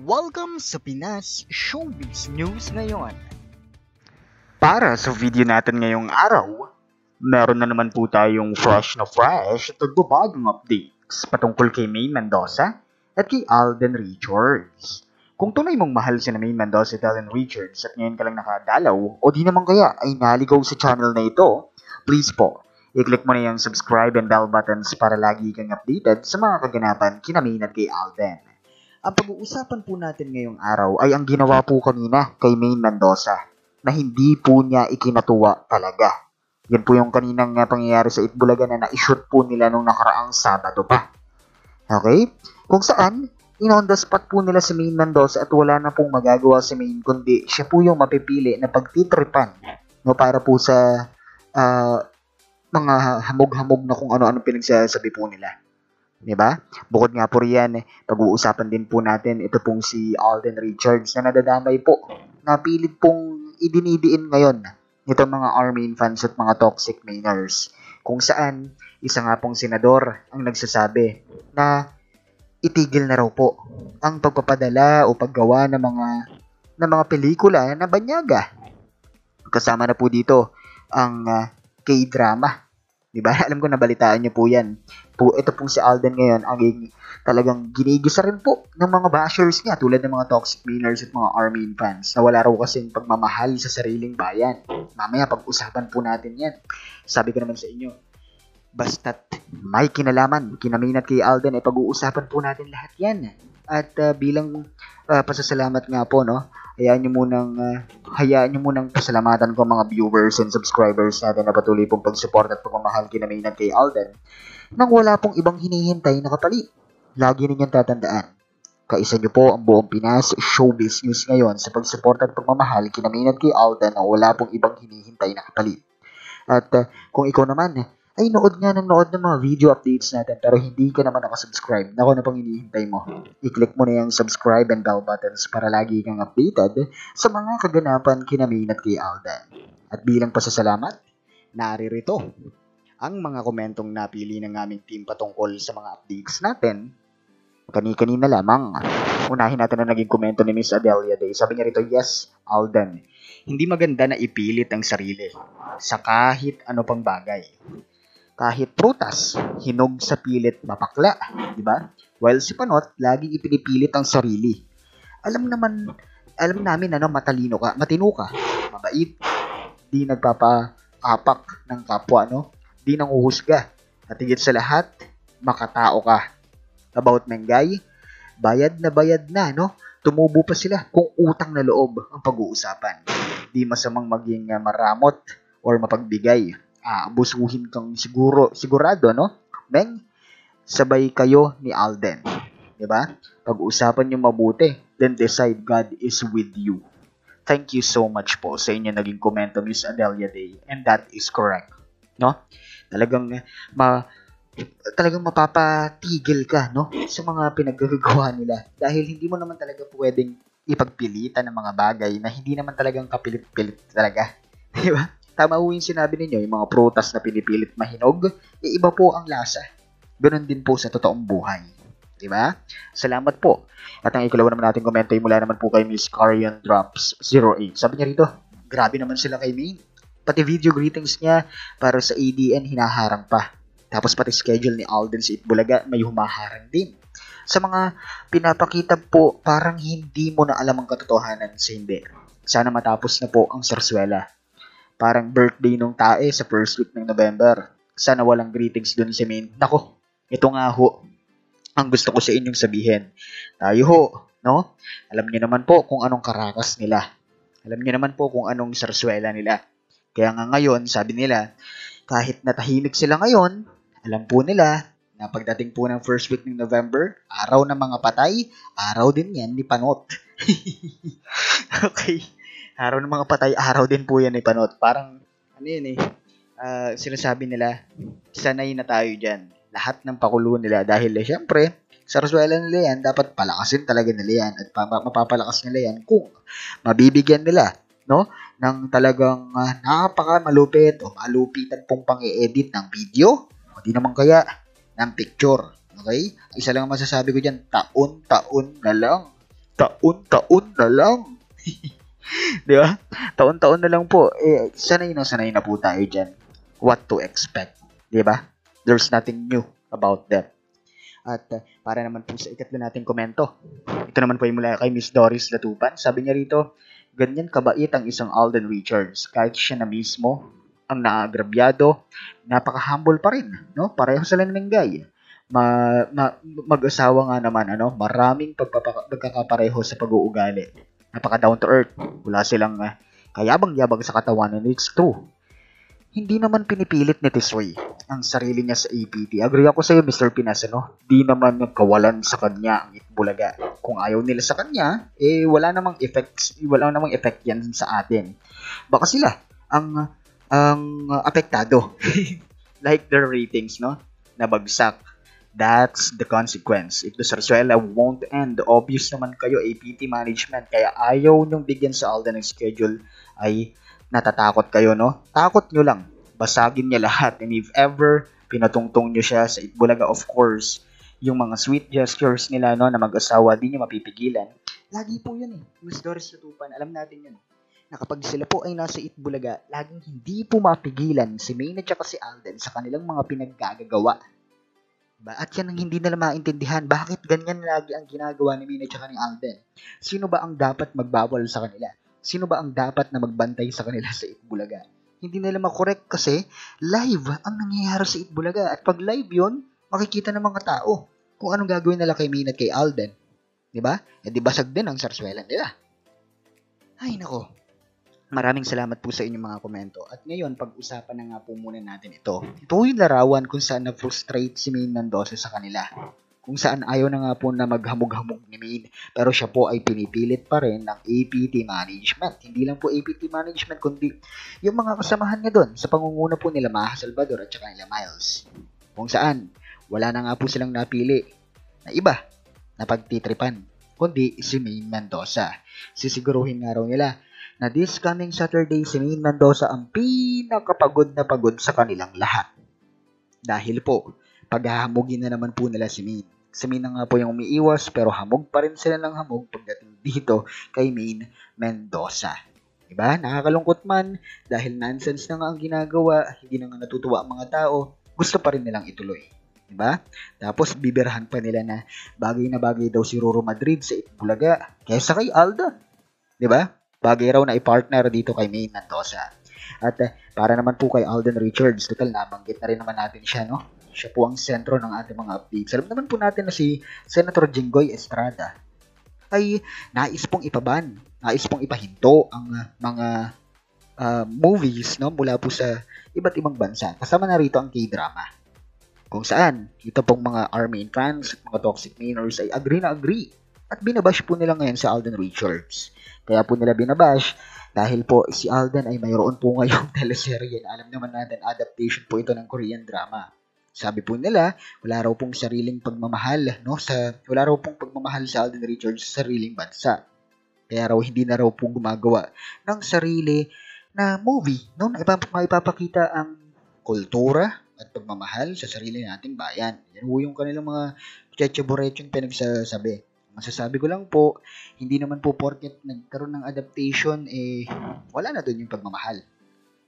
Welcome sa Pinas Showbiz News ngayon. Para sa video natin ngayong araw, meron na naman po tayong fresh at nagbabagong updates patungkol kay Maine Mendoza at kay Alden Richards. Kung tunay mong mahal si Maine Mendoza at Alden Richards at ngayon ka lang nakadalaw o di naman kaya ay naligaw sa channel na ito, please po, i-click mo na yung subscribe and bell buttons para lagi kang updated sa mga kaganapan kina Maine at kay Alden. Ang pag-uusapan po natin ngayong araw ay ang ginawa po kanina kay Maine Mendoza na hindi po niya ikinatuwa talaga. Yan po yung kaninang pangyayari sa Itbulaga na na-shoot po nila nung nakaraang Sabado pa. Okay? Kung saan, in-on the spot po nila si Maine Mendoza at wala na pong magagawa si Maine kundi siya po yung mapipili na pagtitripan no, para po sa mga hamog-hamog na kung ano-ano pinagsasabi po nila. Diba? Bukod nga po riyan, pag-uusapan din po natin ito pong si Alden Richards na nadadamay po. Napilit pong idinidiin ngayon nitong mga Armin fans at mga toxic Mainers. Kung saan, isa nga pong senador ang nagsasabi na itigil na raw po ang pagpapadala o paggawa ng mga pelikula na banyaga. Kasama na po dito ang K-drama. Diba? Alam ko nabalitaan niyo po yan. Ito pong si Alden ngayon ang talagang ginigisa rin po ng mga bashers niya tulad ng mga toxic Mainers at mga Armin fans na wala raw kasing pagmamahal sa sariling bayan. Mamaya pag-usapan po natin yan. Sabi ko naman sa inyo, basta't may kinalaman kina Maine at kay Alden ay pag-uusapan po natin lahat yan. At bilang pasasalamat nga po, no, hayaan nyo munang pasalamatan ko mga viewers and subscribers natin na patuloy pong pag-support at pagmamahal kina Maine at kay Alden nang wala pong ibang hinihintay na kapalit. Lagi ninyong tatandaan, kaisa nyo po ang buong Pinas Showbiz News ngayon sa pag-support at pagmamahal kina Maine at kay Alden nang wala pong ibang hinihintay na kapalit. At kung ikaw naman ay nood ng mga video updates natin pero hindi ka naman nakasubscribe, naku na pang hinihintay mo. I-click mo na yung subscribe and bell buttons para lagi kang updated sa mga kaganapan kina Maine at kay Alden. At bilang pasasalamat, naririto ang mga komentong napili ng aming team patungkol sa mga updates natin. Kani-kanina lamang. Unahin natin na naging komento ni Miss Adelia Day. Sabi niya rito, yes, Alden, hindi maganda na ipilit ang sarili sa kahit ano pang bagay. Kahit prutas, hinog sa pilit mapakla, di ba? While si Panot, laging ipinipilit ang sarili. Alam namin matalino ka, matino ka, mabait, di nagpapaapak ng kapwa, no? Di nanguhusga. At higit sa lahat, makatao ka. About Mengay, bayad na, no? Tumubo pa sila kung utang na loob ang pag-uusapan. Di masamang maging maramot or mapagbigay. Abusuhin kang sigurado, no? Meng, sabay kayo ni Alden. Diba? Pag-usapan nyo mabuti, then decide God is with you. Thank you so much po sa inyo naging komento, Miss Adelia Day. And that is correct. No? Talagang mapapatigil ka, no? Sa mga pinaggagawa nila. Dahil hindi mo naman talaga pwedeng ipagpilitan ng mga bagay na hindi naman talagang kapilit-pilit talaga. Diba? Tama po yung sinabi ninyo, yung mga prutas na pinipilit mahinog, iba po ang lasa. Ganon din po sa totoong buhay. Diba? Salamat po. At ang ikalawa naman natin komento ay mula naman po kay Miss Carian Drops 08. Sabi niya rito, grabe naman sila kay Maine. Pati video greetings niya para sa ADN hinaharang pa. Tapos pati schedule ni Alden sa Itbulaga may humaharang din. Sa mga pinapakita po, parang hindi mo na alam ang katotohanan sa hindi. Sana matapos na po ang sarswela. Parang birthday nung tae sa first week ng November. Sana walang greetings dun si Maine. Nako, ito nga ho ang gusto ko sa inyong sabihin. Tayo ho, no? Alam niyo naman po kung anong karakas nila. Alam niyo naman po kung anong sarswela nila. Kaya nga ngayon, sabi nila, kahit natahimik sila ngayon, alam po nila na pagdating po ng first week ng November, araw ng mga patay, araw din yan ni Panot. Okay. Araw ng mga patay, araw din po yan ni Panot. Parang, sinasabi nila, sanay na tayo dyan. Lahat ng pakulo nila dahil syempre, sarswela nila yan, dapat palakasin talaga nila yan at mapapalakas nila yan kung mabibigyan nila, no? Ng talagang napaka-malupit o malupitan pong pang-i-edit ng video o di naman kaya ng picture. Okay? Isa lang masasabi ko dyan, taon-taon na lang taon-taon na lang. Di ba? Taon-taon na lang po. Sanay na po tayo dyan. What to expect. Di ba? There's nothing new about them. At para naman po sa ikatlo nating komento. Ito naman po ay mula kay Miss Doris Latupan. Sabi niya rito, ganyan kabait ang isang Alden Richards. Kahit siya na mismo ang naagrabyado, napaka-humble pa rin. No? Pareho sila ng gay. Mag-asawa nga naman, maraming pagkakapareho sa pag-uugali. Napaka down to earth. Wala silang kayabang-yabang sa katawan, and it's true. Hindi naman pinipilit ni Tisoy ang sarili niya sa APT. Agree ako sa iyo, Mr. Pinas, Di naman kawalan sa kanya ang Itbulaga. Kung ayaw nila sa kanya, wala namang effect yan sa atin. Baka sila ang apektado. Like their ratings, nabagsak. That's the consequence. If the Zarzuela won't end, obvious naman kayo, APT management, kaya ayaw nyong bigyan sa Alden ng schedule ay natatakot kayo, Takot nyo lang. Basagin niya lahat. And if ever pinatungtong nyo siya sa Itbulaga, of course, yung mga sweet gestures nila, na mag-asawa, di nyo mapipigilan. Lagi po yun, Miss Doris Latupan, alam natin yun. Na kapag sila po ay nasa Itbulaga, laging hindi po mapigilan si Maine at si Alden sa kanilang mga pinaggagawa. At yan ang hindi nila maintindihan. Bakit ganyan lagi ang ginagawa ni Maine at ni Alden? Sino ba ang dapat magbawal sa kanila? Sino ba ang dapat na magbantay sa kanila sa Itbulaga? Hindi nila makorek kasi live ang nangyayari sa Itbulaga. At pag live yon, makikita ng mga tao kung anong gagawin nila kay Maine at kay Alden. Diba? Di basag din ang Zarzuela nila. Ay nako. Maraming salamat po sa inyong mga komento. At ngayon, pag-usapan na nga po muna natin ito. Ito yung larawan kung saan na-frustrate si Maine Mendoza sa kanila. Kung saan ayaw na nga po na maghamog-hamog ni Maine. Pero siya po ay pinipilit pa rin ng APT management. Hindi lang po APT management, kundi yung mga kasamahan niya doon sa pangunguna po nila Maha Salvador at saka nila Miles. Kung saan, wala na nga po silang napili na iba na pagtitripan, kundi si Maine Mendoza. Sisiguruhin nga raw nila na this coming Saturday, si Maine Mendoza ang pinakapagod na pagod sa kanilang lahat. Dahil po, paghahamugin na naman po nila si Maine. Si Maine na nga po yung umiiwas, pero hamog pa rin sila ng hamog pagdating dito kay Maine Mendoza. Diba? Nakakalungkot man, dahil nonsense na nga ang ginagawa, hindi na nga natutuwa ang mga tao, gusto pa rin nilang ituloy. Diba? Tapos, bibirahan pa nila na bagay daw si Roro Madrid sa Itbulaga kaysa kay Alden. Diba? Bagay raw na i-partner dito kay Maine Mendoza. At para naman po kay Alden Richards, total nabanggit na rin naman natin siya, Siya po ang sentro ng ating mga updates. Alam naman po natin na si Senator Jinggoy Estrada ay nais pong ipahinto ang mga movies mula po sa iba't ibang bansa. Kasama na rito ang K-drama. Kung saan, ito pong mga army infants, mga toxic minors ay agree na agree. At binabash po nila ngayon sa Alden Richards. Kaya po nila binabash dahil po si Alden ay mayroon po ngayong teleserye na alam naman natin adaptation po ito ng Korean drama. Sabi po nila, wala raw pong sariling pagmamahal, wala raw pong pagmamahal sa Alden Richards sa sariling bansa. Kaya raw hindi na raw po gumagawa ng sarili na movie, na maipapakita ang kultura at pagmamahal sa sarili nating bayan. Yan po yung kanilang mga cheche-borechong pinagsasabi. Masasabi ko lang po, hindi naman po porket nagkaroon ng adaptation, wala na doon yung pagmamahal.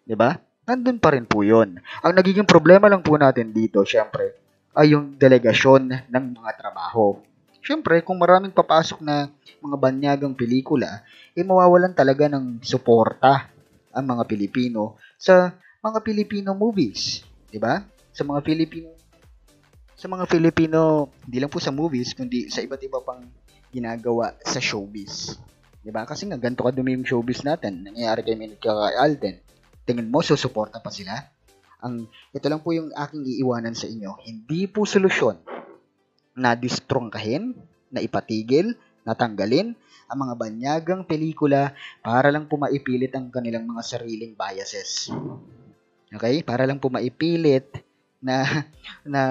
Diba? Nandun pa rin po yun. Ang nagiging problema lang po natin dito, syempre, ay yung delegasyon ng mga trabaho. Syempre, kung maraming papasok na mga banyagang pelikula, mawawalan talaga ng suporta ang mga Pilipino sa mga Filipino movies. Diba? Sa mga Filipino, hindi lang po sa movies, kundi sa iba't iba pang ginagawa sa showbiz. Diba? Kasi nga, ganito kadumi yung showbiz natin. Nangyayari kay Maine at kay Alden. Tingin mo, susuporta pa sila? Ito lang po yung aking iiwanan sa inyo. Hindi po solusyon na distrongkahin, na ipatigil, na tanggalin ang mga banyagang pelikula para lang po maipilit ang kanilang mga sariling biases. Okay? Para lang po maipilit na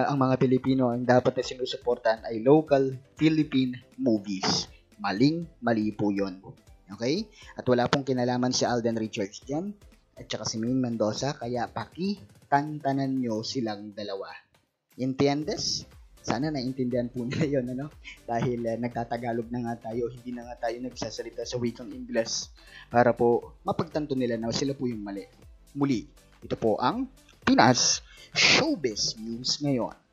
ang mga Pilipino ang dapat na sinusuportahan ay local Philippine movies. Mali po yun. Okay? At wala pong kinalaman si Alden Richards dyan at saka si Maine Mendoza, kaya pakitantanan nyo silang dalawa. Entiendes? Sana naiintindihan po nila yun, ano? Dahil nagtatagalog na nga tayo, hindi na nga tayo nagsasalita sa wikang Ingles para po mapagtanto nila na sila po yung mali. Muli, ito po ang Pinas Showbiz News ngayon.